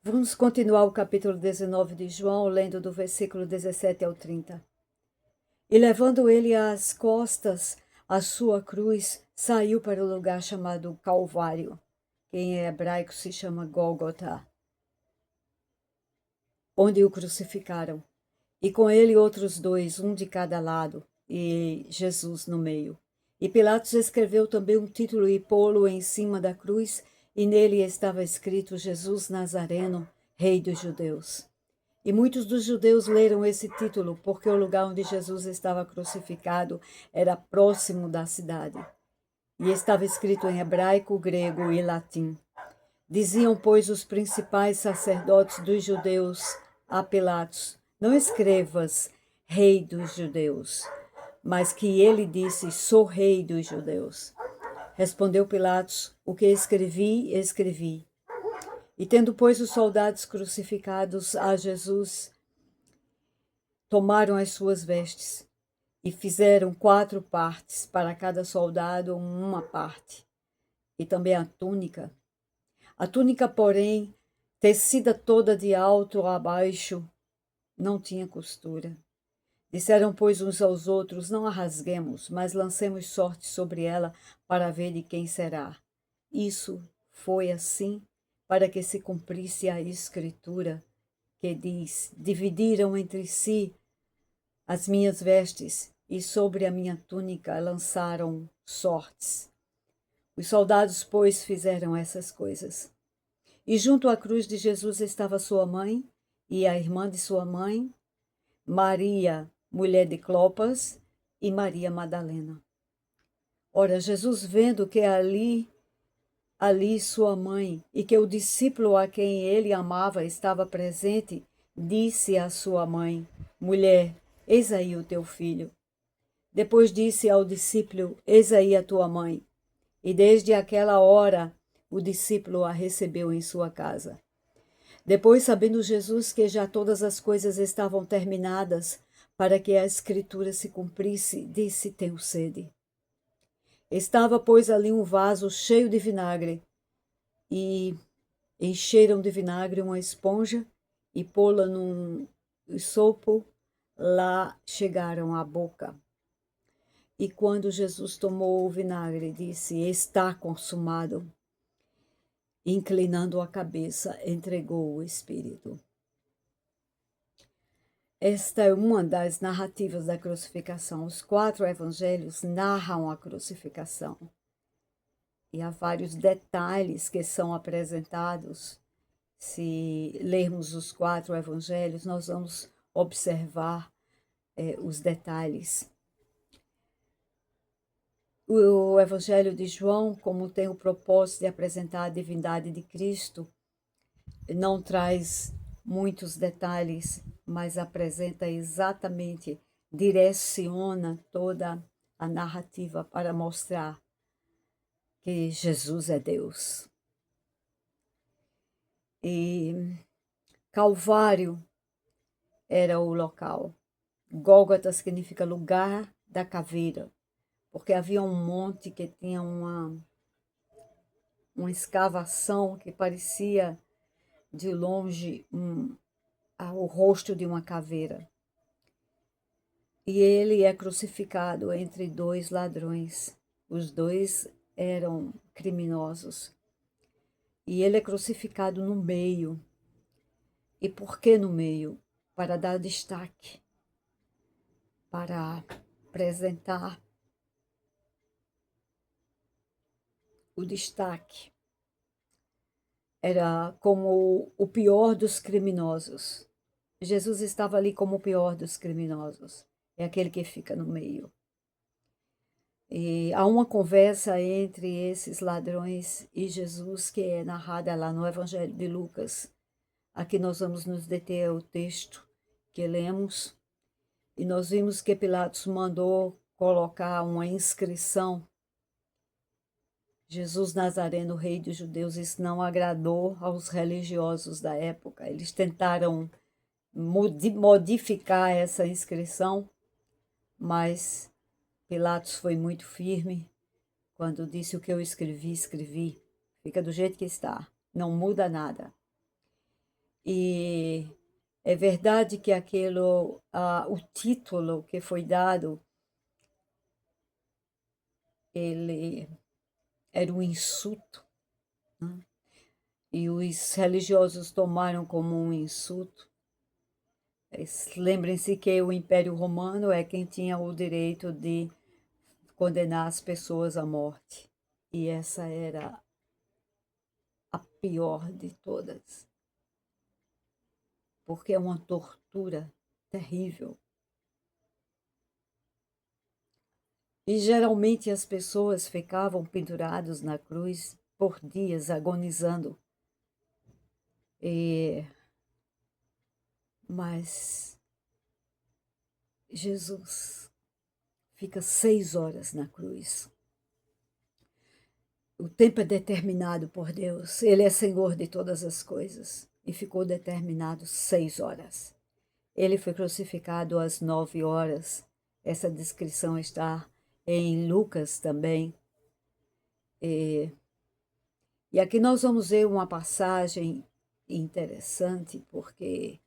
Vamos continuar o capítulo 19 de João, lendo do versículo 17 ao 30. E levando ele às costas a sua cruz, saiu para o lugar chamado Calvário, que em hebraico se chama Gólgota, onde o crucificaram. E com ele outros dois, um de cada lado, e Jesus no meio. E Pilatos escreveu também um título e pô-lo em cima da cruz, e nele estava escrito: Jesus Nazareno, Rei dos Judeus. E muitos dos judeus leram esse título, porque o lugar onde Jesus estava crucificado era próximo da cidade. E estava escrito em hebraico, grego e latim. Diziam, pois, os principais sacerdotes dos judeus a Pilatos: não escrevas Rei dos Judeus, mas que ele disse: sou Rei dos Judeus. Respondeu Pilatos: o que escrevi, escrevi. E tendo, pois, os soldados crucificados a Jesus, tomaram as suas vestes e fizeram 4 partes, para cada soldado uma parte, e também a túnica. A túnica, porém, tecida toda de alto a baixo, não tinha costura. Disseram, pois, uns aos outros: não a rasguemos, mas lancemos sorte sobre ela, para ver de quem será. Isso foi assim, para que se cumprisse a escritura, que diz: dividiram entre si as minhas vestes, e sobre a minha túnica lançaram sortes. Os soldados, pois, fizeram essas coisas. E junto à cruz de Jesus estava sua mãe e a irmã de sua mãe, Maria, mulher de Clopas, e Maria Madalena. Ora, Jesus, vendo que ali sua mãe e que o discípulo a quem ele amava estava presente, disse à sua mãe: mulher, eis aí o teu filho. Depois disse ao discípulo: eis aí a tua mãe. E desde aquela hora o discípulo a recebeu em sua casa. Depois, sabendo Jesus que já todas as coisas estavam terminadas, para que a escritura se cumprisse, disse: tenho sede. Estava, pois, ali um vaso cheio de vinagre, e encheram de vinagre uma esponja, e pô-la num sopo, lá chegaram à boca. E quando Jesus tomou o vinagre, disse: está consumado. Inclinando a cabeça, entregou o Espírito. Esta é uma das narrativas da crucificação. Os 4 evangelhos narram a crucificação. E há vários detalhes que são apresentados. Se lermos os 4 evangelhos, nós vamos observar os detalhes. O Evangelho de João, como tem o propósito de apresentar a divindade de Cristo, não traz muitos detalhes, mas apresenta exatamente, direciona toda a narrativa para mostrar que Jesus é Deus. E Calvário era o local. Gólgota significa lugar da caveira, porque havia um monte que tinha uma escavação que parecia de longe o rosto de uma caveira. E ele é crucificado entre 2 ladrões. Os 2 eram criminosos. E ele é crucificado no meio. E por que no meio? Para dar destaque, para apresentar o destaque. Era como o pior dos criminosos. Jesus estava ali como o pior dos criminosos. É aquele que fica no meio. E há uma conversa entre esses ladrões e Jesus que é narrada lá no Evangelho de Lucas. Aqui nós vamos nos deter ao texto que lemos. E nós vimos que Pilatos mandou colocar uma inscrição: Jesus Nazareno, Rei dos Judeus. Isso não agradou aos religiosos da época. Eles tentaram modificar essa inscrição, mas Pilatos foi muito firme quando disse: o que eu escrevi, escrevi. Fica do jeito que está, não muda nada. E é verdade que o título que foi dado, ele era um insulto, né? E os religiosos tomaram como um insulto. Lembrem-se que o Império Romano é quem tinha o direito de condenar as pessoas à morte. E essa era a pior de todas, porque é uma tortura terrível. E geralmente as pessoas ficavam penduradas na cruz por dias, agonizando. Mas Jesus fica 6 horas na cruz. O tempo é determinado por Deus. Ele é Senhor de todas as coisas. E ficou determinado 6 horas. Ele foi crucificado às 9 horas. Essa descrição está em Lucas também. E aqui nós vamos ver uma passagem interessante, porque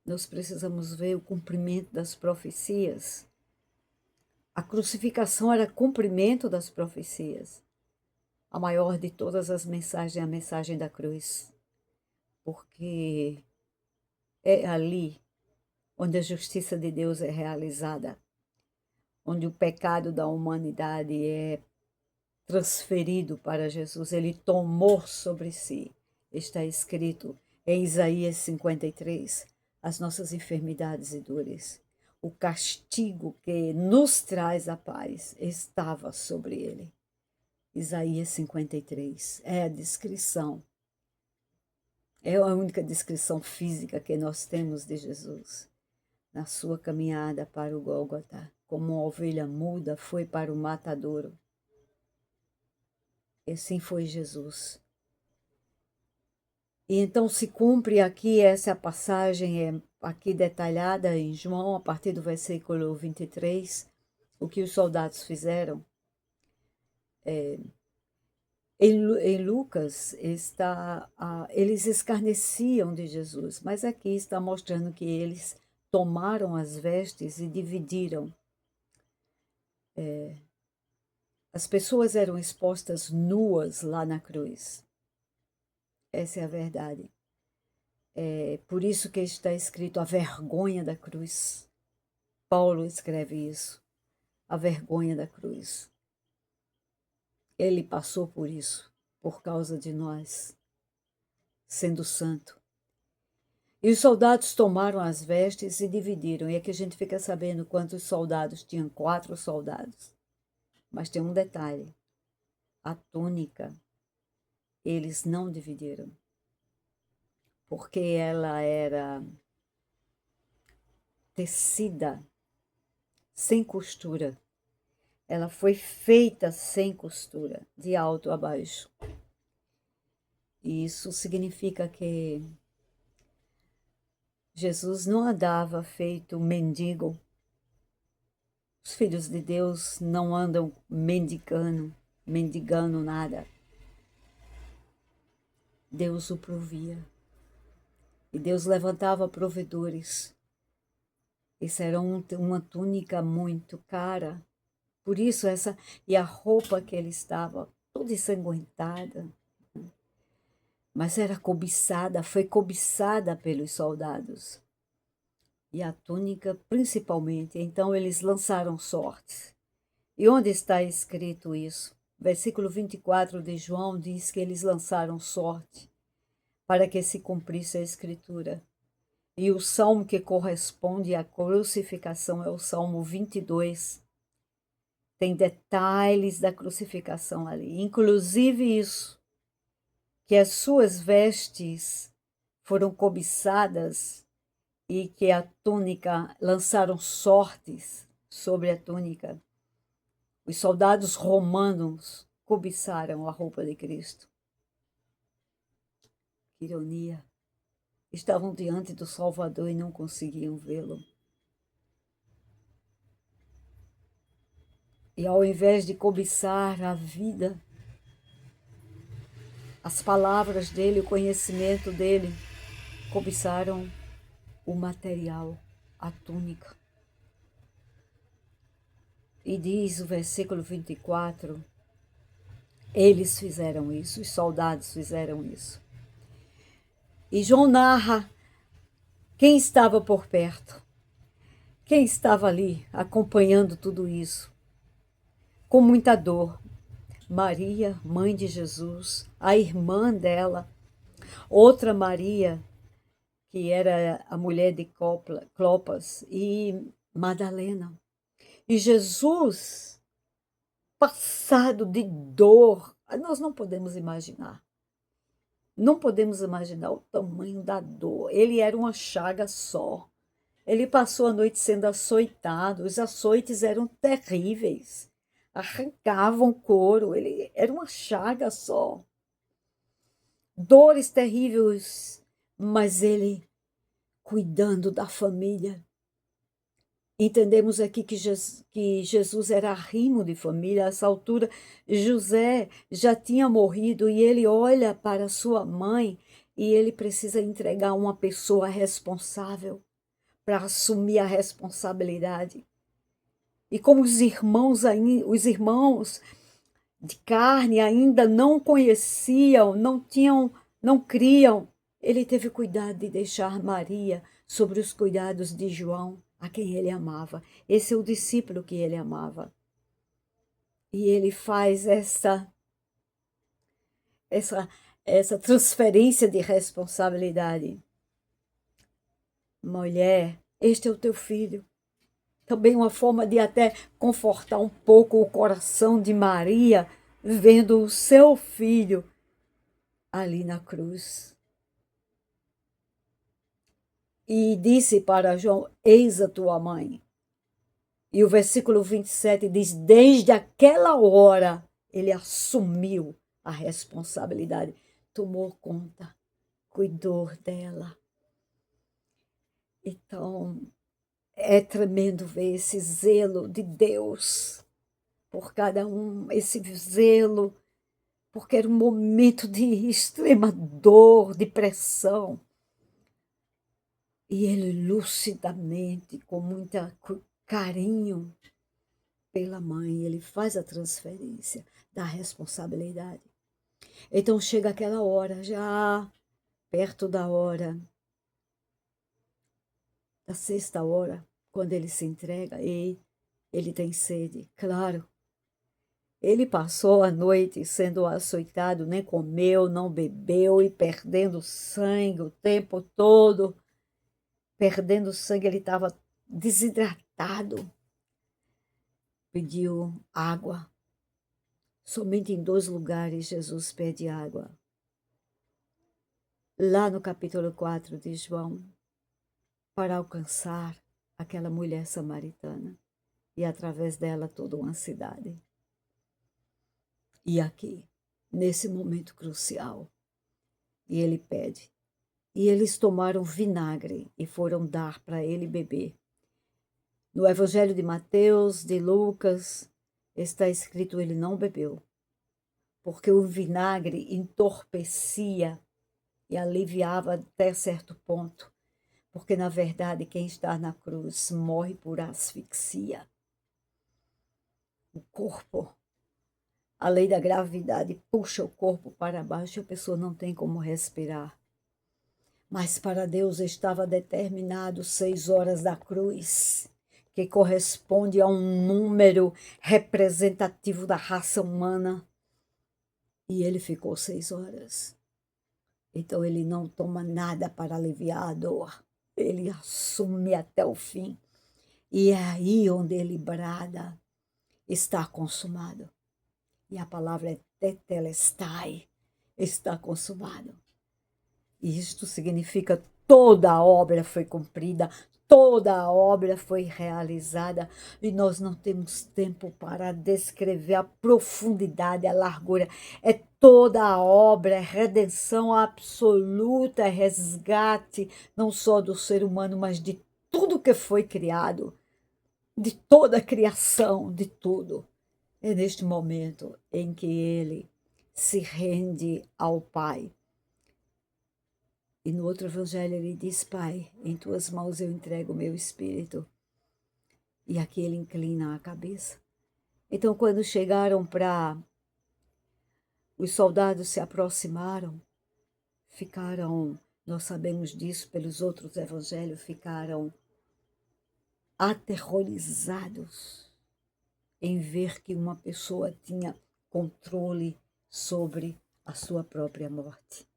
nós precisamos ver o cumprimento das profecias. A crucificação era cumprimento das profecias. A maior de todas as mensagens é a mensagem da cruz, porque é ali onde a justiça de Deus é realizada, onde o pecado da humanidade é transferido para Jesus. Ele tomou sobre si, está escrito em Isaías 53, as nossas enfermidades e dores. O castigo que nos traz a paz estava sobre ele. Isaías 53 é a descrição, é a única descrição física que nós temos de Jesus. Na sua caminhada para o Gólgota, como uma ovelha muda, foi para o matadouro. E assim foi Jesus. E então se cumpre aqui essa passagem, aqui detalhada em João, a partir do versículo 23, o que os soldados fizeram. Em Lucas, eles escarneciam de Jesus, mas aqui está mostrando que eles tomaram as vestes e dividiram. As pessoas eram expostas nuas lá na cruz. Essa é a verdade. É por isso que está escrito a vergonha da cruz. Paulo escreve isso, a vergonha da cruz. Ele passou por isso, por causa de nós, sendo santo. E os soldados tomaram as vestes e dividiram. E aqui a gente fica sabendo quantos soldados. Tinham 4 soldados. Mas tem um detalhe. A túnica, eles não dividiram. Porque ela era tecida, sem costura. Ela foi feita sem costura, de alto a baixo. E isso significa que Jesus não andava feito mendigo. Os filhos de Deus não andam mendigando nada. Deus o provia. E Deus levantava provedores. Isso era uma túnica muito cara. Por isso e a roupa que ele estava toda ensanguentada. Mas era cobiçada, foi cobiçada pelos soldados. E a túnica principalmente. Então eles lançaram sortes. E onde está escrito isso? Versículo 24 de João diz que eles lançaram sorte para que se cumprisse a escritura. E o salmo que corresponde à crucificação é o Salmo 22. Tem detalhes da crucificação ali, inclusive isso, que as suas vestes foram cobiçadas e que a túnica, lançaram sortes sobre a túnica. Os soldados romanos cobiçaram a roupa de Cristo. Que ironia! Estavam diante do Salvador e não conseguiam vê-lo. E ao invés de cobiçar a vida, as palavras dele, o conhecimento dele, cobiçaram o material, a túnica. E diz o versículo 24, eles fizeram isso, os soldados fizeram isso. E João narra quem estava por perto, quem estava ali acompanhando tudo isso, com muita dor. Maria, mãe de Jesus, a irmã dela, outra Maria, que era a mulher de Clopas, e Madalena. E Jesus, passado de dor, nós não podemos imaginar. Não podemos imaginar o tamanho da dor. Ele era uma chaga só. Ele passou a noite sendo açoitado. Os açoites eram terríveis. Arrancavam couro. Ele era uma chaga só. Dores terríveis. Mas ele cuidando da família. Entendemos aqui que Jesus era arrimo de família. A essa altura, José já tinha morrido e ele olha para sua mãe e ele precisa entregar uma pessoa responsável para assumir a responsabilidade. E como os irmãos de carne ainda não conheciam, não criam, ele teve cuidado de deixar Maria sobre os cuidados de João, a quem ele amava. Esse é o discípulo que ele amava. E ele faz essa transferência de responsabilidade. Mulher, este é o teu filho. Também uma forma de até confortar um pouco o coração de Maria, vendo o seu filho ali na cruz. E disse para João, eis a tua mãe. E o versículo 27 diz, desde aquela hora, ele assumiu a responsabilidade, tomou conta, cuidou dela. Então, é tremendo ver esse zelo de Deus por cada um, esse zelo, porque era um momento de extrema dor, de pressão. E ele lucidamente, com muita carinho pela mãe, ele faz a transferência da responsabilidade. Então chega aquela hora, já perto da hora, da sexta hora, quando ele se entrega e ele tem sede, claro. Ele passou a noite sendo açoitado, nem comeu, não bebeu e perdendo sangue o tempo todo. Perdendo sangue, ele estava desidratado. Pediu água. Somente em 2 lugares Jesus pede água. Lá no capítulo 4 de João, para alcançar aquela mulher samaritana e através dela toda uma cidade. E aqui, nesse momento crucial, e ele pede. E eles tomaram vinagre e foram dar para ele beber. No Evangelho de Mateus, de Lucas, está escrito ele não bebeu, porque o vinagre entorpecia e aliviava até certo ponto, porque na verdade quem está na cruz morre por asfixia. O corpo, a lei da gravidade puxa o corpo para baixo e a pessoa não tem como respirar. Mas para Deus estava determinado 6 horas da cruz, que corresponde a um número representativo da raça humana. E ele ficou 6 horas. Então ele não toma nada para aliviar a dor. Ele assume até o fim. E é aí onde ele brada, está consumado. E a palavra é tetelestai, está consumado. E isto significa toda a obra foi cumprida, toda a obra foi realizada e nós não temos tempo para descrever a profundidade, a largura. É toda a obra, é redenção absoluta, é resgate, não só do ser humano, mas de tudo que foi criado, de toda a criação, de tudo. É neste momento em que ele se rende ao Pai. E no outro evangelho ele diz: Pai, em tuas mãos eu entrego o meu espírito. E aqui ele inclina a cabeça. Então, quando chegaram para... Os soldados se aproximaram, ficaram, nós sabemos disso pelos outros evangelhos, ficaram aterrorizados em ver que uma pessoa tinha controle sobre a sua própria morte.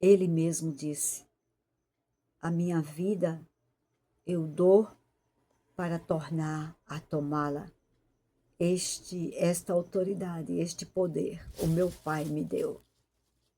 Ele mesmo disse: a minha vida eu dou para tornar a tomá-la. Esta autoridade, este poder, o meu Pai me deu.